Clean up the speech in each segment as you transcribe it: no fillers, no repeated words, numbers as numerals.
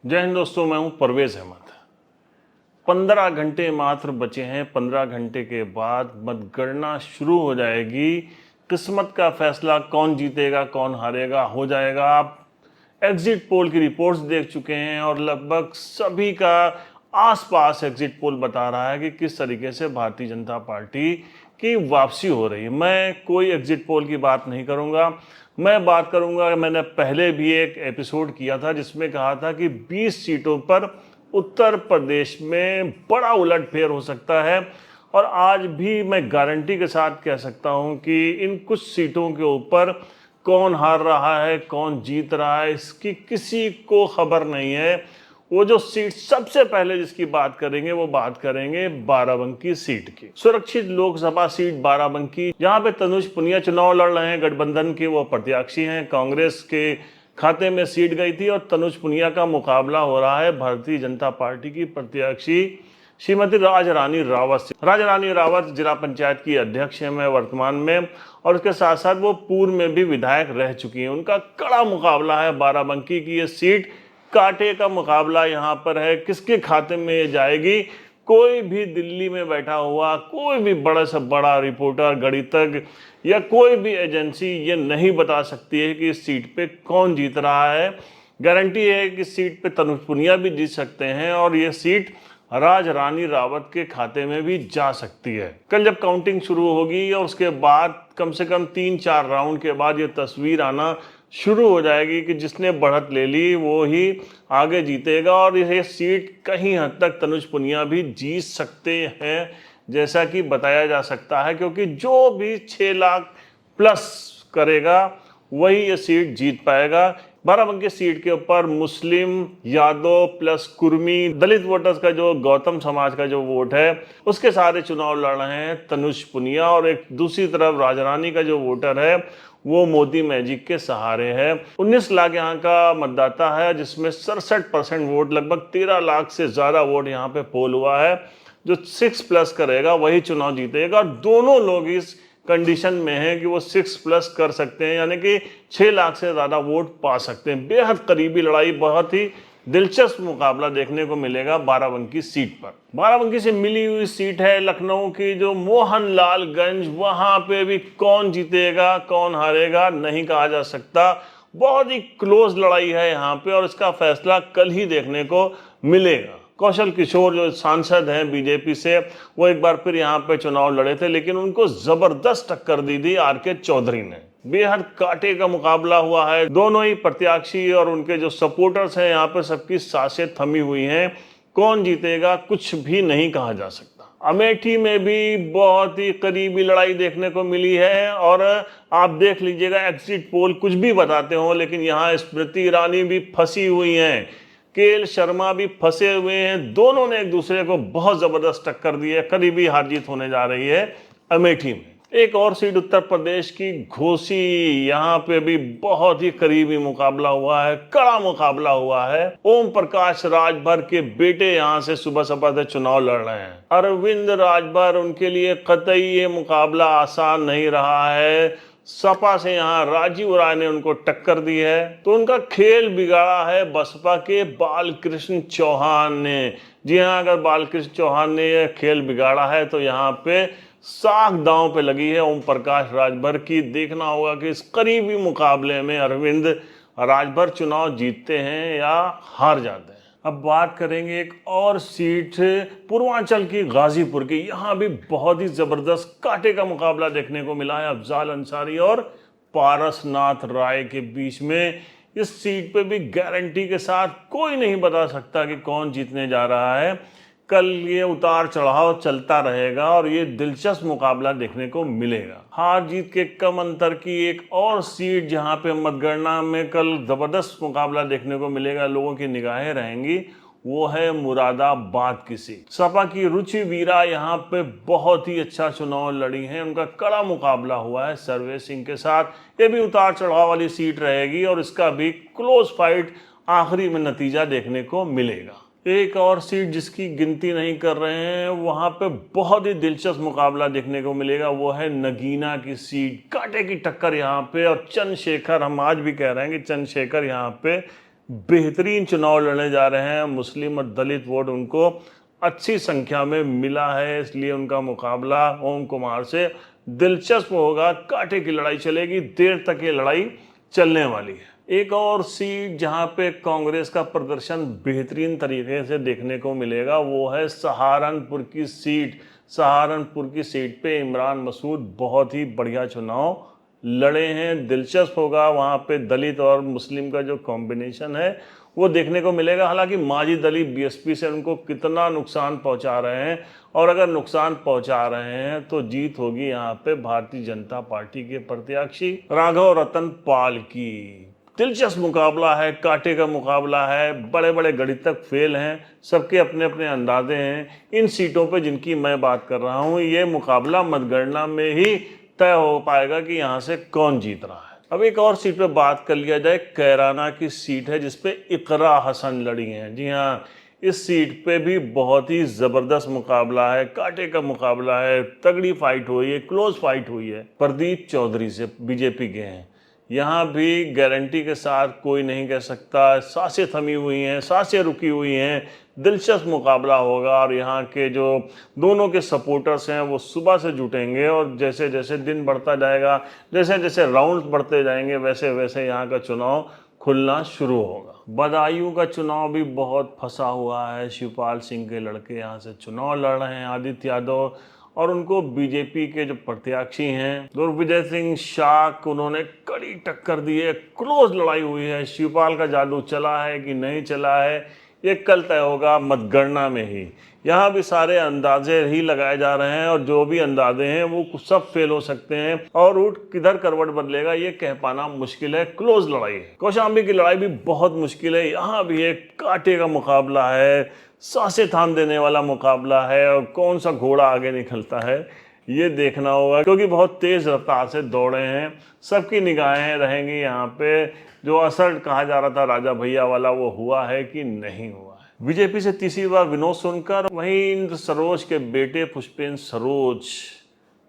जय हिंद दोस्तों, मैं हूं परवेज अहमद। 15 घंटे मात्र बचे हैं। 15 घंटे के बाद मतगणना शुरू हो जाएगी। किस्मत का फैसला कौन जीतेगा कौन हारेगा हो जाएगा। आप एग्जिट पोल की रिपोर्ट्स देख चुके हैं और लगभग सभी का आसपास एग्जिट पोल बता रहा है कि किस तरीके से भारतीय जनता पार्टी की वापसी हो रही है। मैं कोई एग्जिट पोल की बात नहीं करूंगा। मैं बात करूंगा, मैंने पहले भी एक एपिसोड किया था जिसमें कहा था कि 20 सीटों पर उत्तर प्रदेश में बड़ा उलटफेर हो सकता है। और आज भी मैं गारंटी के साथ कह सकता हूं कि इन कुछ सीटों के ऊपर कौन हार रहा है कौन जीत रहा है इसकी किसी को खबर नहीं है। वो जो सीट सबसे पहले जिसकी बात करेंगे वो बात करेंगे बाराबंकी सीट की। सुरक्षित लोकसभा सीट बाराबंकी, जहां पे तनुज पुनिया चुनाव लड़ रहे हैं। गठबंधन के वो प्रत्याशी हैं। कांग्रेस के खाते में सीट गई थी और तनुज पुनिया का मुकाबला हो रहा है भारतीय जनता पार्टी की प्रत्याशी श्रीमती राजरानी रावत से। राजरानी रावत जिला पंचायत की अध्यक्ष है मैं वर्तमान में, और उसके साथ साथ वो पूर्व में भी विधायक रह चुकी हैं। उनका कड़ा मुकाबला है बाराबंकी की ये सीट। कांटे का मुकाबला यहाँ पर है, किसके खाते में ये जाएगी। कोई भी दिल्ली में बैठा हुआ कोई भी बड़ा से बड़ा रिपोर्टर, गणितज्ञ या कोई भी एजेंसी ये नहीं बता सकती है कि इस सीट पे कौन जीत रहा है। गारंटी है कि सीट पे तनुज पुनिया भी जीत सकते हैं और ये सीट राजरानी रावत के खाते में भी जा सकती है। कल जब काउंटिंग शुरू होगी और उसके बाद कम से कम 3-4 राउंड के बाद ये तस्वीर आना शुरू हो जाएगी कि जिसने बढ़त ले ली वो ही आगे जीतेगा। और यह सीट कहीं हद तक तनुज पुनिया भी जीत सकते हैं जैसा कि बताया जा सकता है, क्योंकि जो भी 6 लाख प्लस करेगा वही ये सीट जीत पाएगा। बाराबंकी सीट के ऊपर मुस्लिम, यादव प्लस कुर्मी, दलित वोटर्स का जो गौतम समाज का जो वोट है उसके सारे चुनाव लड़ रहे हैं तनुज पुनिया। और एक दूसरी तरफ राजरानी का जो वोटर है वो मोदी मैजिक के सहारे है। 19 लाख यहाँ का मतदाता है जिसमें 67% वोट, लगभग 13 लाख से ज्यादा वोट यहाँ पे पोल हुआ है। जो 6+ करेगा वही चुनाव जीतेगा। और दोनों लोग इस कंडीशन में है कि वो 6+ कर सकते हैं, यानी कि 6 लाख से ज्यादा वोट पा सकते हैं। बेहद करीबी लड़ाई, बहुत ही दिलचस्प मुकाबला देखने को मिलेगा बाराबंकी सीट पर। बाराबंकी से मिली हुई सीट है लखनऊ की जो मोहनलालगंज, वहां पे भी कौन जीतेगा कौन हारेगा नहीं कहा जा सकता। बहुत ही क्लोज लड़ाई है यहाँ पे और इसका फैसला कल ही देखने को मिलेगा। कौशल किशोर जो सांसद हैं बीजेपी से, वो एक बार फिर यहाँ पे चुनाव लड़े थे लेकिन उनको जबरदस्त टक्कर दी थी आर.के. चौधरी ने। बेहद कांटे का मुकाबला हुआ है। दोनों ही प्रत्याशी और उनके जो सपोर्टर्स हैं यहाँ पे सबकी सांसें थमी हुई हैं। कौन जीतेगा कुछ भी नहीं कहा जा सकता। अमेठी में भी बहुत ही करीबी लड़ाई देखने को मिली है और आप देख लीजिएगा एग्जिट पोल कुछ भी बताते हो लेकिन यहाँ स्मृति ईरानी भी फंसी हुई हैं, के.एल. शर्मा भी फंसे हुए हैं। दोनों ने एक दूसरे को बहुत जबरदस्त टक्कर दी है। करीबी हार जीत होने जा रही है अमेठी में। एक और सीट उत्तर प्रदेश की घोसी, यहाँ पे भी बहुत ही करीबी मुकाबला हुआ है, कड़ा मुकाबला हुआ है। ओम प्रकाश राजभर के बेटे यहाँ से सुबह से चुनाव लड़ रहे हैं। अरविंद राजभर, उनके लिए कतई ये मुकाबला आसान नहीं रहा है। सपा से यहाँ राजीव राय ने उनको टक्कर दी है तो उनका खेल बिगाड़ा है बसपा के बालकृष्ण चौहान ने। जी हाँ, अगर बालकृष्ण चौहान ने यह खेल बिगाड़ा है तो यहाँ पे साख दांव पे लगी है ओम प्रकाश राजभर की। देखना होगा कि इस करीबी मुकाबले में अरविंद राजभर चुनाव जीतते हैं या हार जाते हैं। अब बात करेंगे एक और सीट पूर्वांचल की गाजीपुर की। यहाँ भी बहुत ही जबरदस्त कांटे का मुकाबला देखने को मिला है अफजाल अंसारी और पारसनाथ राय के बीच में। इस सीट पे भी गारंटी के साथ कोई नहीं बता सकता कि कौन जीतने जा रहा है। कल ये उतार चढ़ाव चलता रहेगा और ये दिलचस्प मुकाबला देखने को मिलेगा। हार जीत के कम अंतर की एक और सीट जहां पे मतगणना में कल जबरदस्त मुकाबला देखने को मिलेगा, लोगों की निगाहें रहेंगी, वो है मुरादाबाद की सीट। सपा की रुचि वीरा यहाँ पे बहुत ही अच्छा चुनाव लड़ी हैं। उनका कड़ा मुकाबला हुआ है सर्वे सिंह के साथ। ये भी उतार चढ़ाव वाली सीट रहेगी और इसका भी क्लोज फाइट आखिरी में नतीजा देखने को मिलेगा। एक और सीट जिसकी गिनती नहीं कर रहे हैं, वहां पे बहुत ही दिलचस्प मुकाबला देखने को मिलेगा, वो है नगीना की सीट। कांटे की टक्कर यहाँ पे, और चंद्रशेखर, हम आज भी कह रहे हैं कि चंद्रशेखर यहाँ पे बेहतरीन चुनाव लड़ने जा रहे हैं। मुस्लिम और दलित वोट उनको अच्छी संख्या में मिला है, इसलिए उनका मुकाबला ओम कुमार से दिलचस्प होगा। कांटे की लड़ाई चलेगी, देर तक ये लड़ाई चलने वाली है। एक और सीट जहां पे कांग्रेस का प्रदर्शन बेहतरीन तरीके से देखने को मिलेगा वो है सहारनपुर की सीट। सहारनपुर की सीट पे इमरान मसूद बहुत ही बढ़िया चुनाव लड़े हैं। दिलचस्प होगा, वहां पे दलित और मुस्लिम का जो कॉम्बिनेशन है वो देखने को मिलेगा। हालांकि माजिद अली बीएसपी से उनको कितना नुकसान पहुंचा रहे हैं, और अगर नुकसान पहुंचा रहे हैं तो जीत होगी यहाँ पे भारतीय जनता पार्टी के प्रत्याशी राघव रतन पाल की। दिलचस्प मुकाबला है, कांटे का मुकाबला है, बड़े बड़े गणितज्ञ फेल हैं, सबके अपने अपने अंदाजे हैं। इन सीटों पे जिनकी मैं बात कर रहा हूँ, ये मुकाबला मतगणना में ही तय हो पाएगा कि यहाँ से कौन जीत रहा है। अब एक और सीट पे बात कर लिया जाए, कैराना की सीट है जिसपे इकरा हसन लड़ी हैं। जी हाँ, इस सीट पे भी बहुत ही ज़बरदस्त मुकाबला है, कांटे का मुकाबला है, तगड़ी फाइट हुई है, क्लोज फाइट हुई है। प्रदीप चौधरी से बीजेपी के हैं, यहाँ भी गारंटी के साथ कोई नहीं कह सकता। सांसें थमी हुई हैं, सांसें रुकी हुई हैं, दिलचस्प मुकाबला होगा। और यहाँ के जो दोनों के सपोर्टर्स हैं वो सुबह से जुटेंगे, और जैसे जैसे दिन बढ़ता जाएगा, जैसे जैसे राउंड बढ़ते जाएंगे, वैसे वैसे यहाँ का चुनाव खुलना शुरू होगा। बदायूं का चुनाव भी बहुत फंसा हुआ है। शिवपाल सिंह के लड़के यहाँ से चुनाव लड़ रहे हैं, आदित्य यादव, और उनको बीजेपी के जो प्रत्याशी हैं दुर्विजय सिंह शाह, उन्होंने कड़ी टक्कर दी है। क्लोज लड़ाई हुई है। शिवपाल का जादू चला है कि नहीं चला है, ये कल तय होगा मतगणना में ही। यहाँ भी सारे अंदाजे ही लगाए जा रहे हैं, और जो भी अंदाजे हैं वो सब फेल हो सकते हैं, और रूट किधर करवट बदलेगा ये कह पाना मुश्किल है। क्लोज लड़ाई है। कौशाम्बी की लड़ाई भी बहुत मुश्किल है। यहाँ भी एक कांटे का मुकाबला है, सांसें थाम देने वाला मुकाबला है, और कौन सा घोड़ा आगे निकलता है ये देखना होगा, क्योंकि बहुत तेज रफ्तार से दौड़े हैं। सबकी निगाहें रहेंगी यहाँ पे। जो असर कहा जा रहा था राजा भैया वाला, वो हुआ है कि नहीं हुआ है। बीजेपी से तीसरी बार विनोद सोनकर, वहीं इंद्र सरोज के बेटे पुष्पेंद्र सरोज।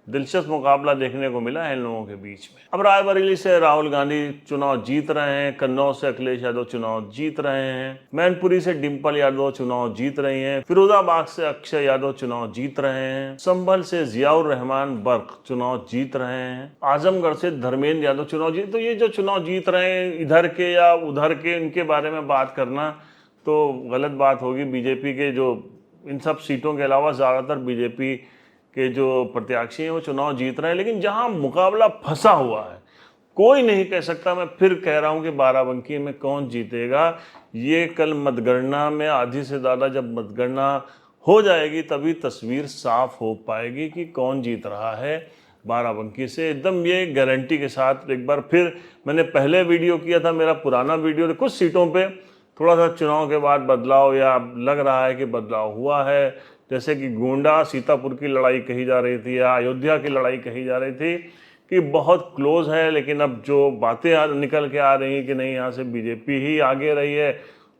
दिलचस्प मुकाबला देखने को मिला है इन लोगों के बीच में। अब रायबरेली से राहुल गांधी चुनाव जीत रहे हैं, कन्नौज से अखिलेश यादव चुनाव जीत रहे हैं, मैनपुरी से डिम्पल यादव चुनाव जीत रही हैं, फिरोजाबाद से अक्षय यादव चुनाव जीत रहे हैं, संभल से जियाउर रहमान बर्क चुनाव जीत रहे हैं, आजमगढ़ से धर्मेंद्र यादव चुनाव जीत। तो ये जो चुनाव जीत रहे हैं इधर के या उधर के, इनके बारे में बात करना तो गलत बात होगी। बीजेपी के जो इन सब सीटों के अलावा ज़्यादातर बीजेपी के जो प्रत्याशी हैं वो चुनाव जीत रहे हैं, लेकिन जहां मुकाबला फंसा हुआ है कोई नहीं कह सकता। मैं फिर कह रहा हूं कि बाराबंकी में कौन जीतेगा ये कल मतगणना में, आधी से ज़्यादा जब मतगणना हो जाएगी तभी तस्वीर साफ हो पाएगी कि कौन जीत रहा है बाराबंकी से। एकदम ये गारंटी के साथ एक बार फिर, मैंने पहले वीडियो किया था, मेरा पुराना वीडियो, कुछ सीटों पे थोड़ा सा चुनाव के बाद बदलाव या लग रहा है कि बदलाव हुआ है। जैसे कि गोंडा सीतापुर की लड़ाई कही जा रही थी, या अयोध्या की लड़ाई कही जा रही थी कि बहुत क्लोज है, लेकिन अब जो बातें निकल के आ रही हैं कि नहीं यहाँ से बीजेपी ही आगे रही है,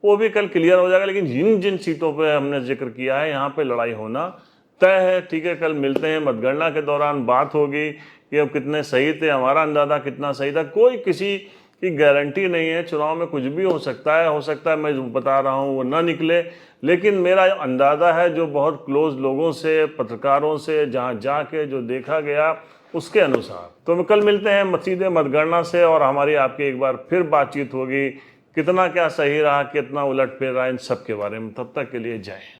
वो भी कल क्लियर हो जाएगा। लेकिन जिन जिन सीटों पे हमने जिक्र किया है यहाँ पे लड़ाई होना तय है। ठीक है, कल मिलते हैं, मतगणना के दौरान बात होगी कि अब कितने सही थे, हमारा अंदाजा कितना सही था। कोई किसी की गारंटी नहीं है, चुनाव में कुछ भी हो सकता है मैं जो बता रहा हूँ वो ना निकले, लेकिन मेरा अंदाज़ा है जो बहुत क्लोज लोगों से, पत्रकारों से जहाँ जाके जो देखा गया उसके अनुसार। तो कल मिलते हैं सीधे मतगणना से, और हमारी आपकी एक बार फिर बातचीत होगी, कितना क्या सही रहा, कितना उलट फेर रहा, इन सब के बारे में। तब तक के लिए जय हिंद।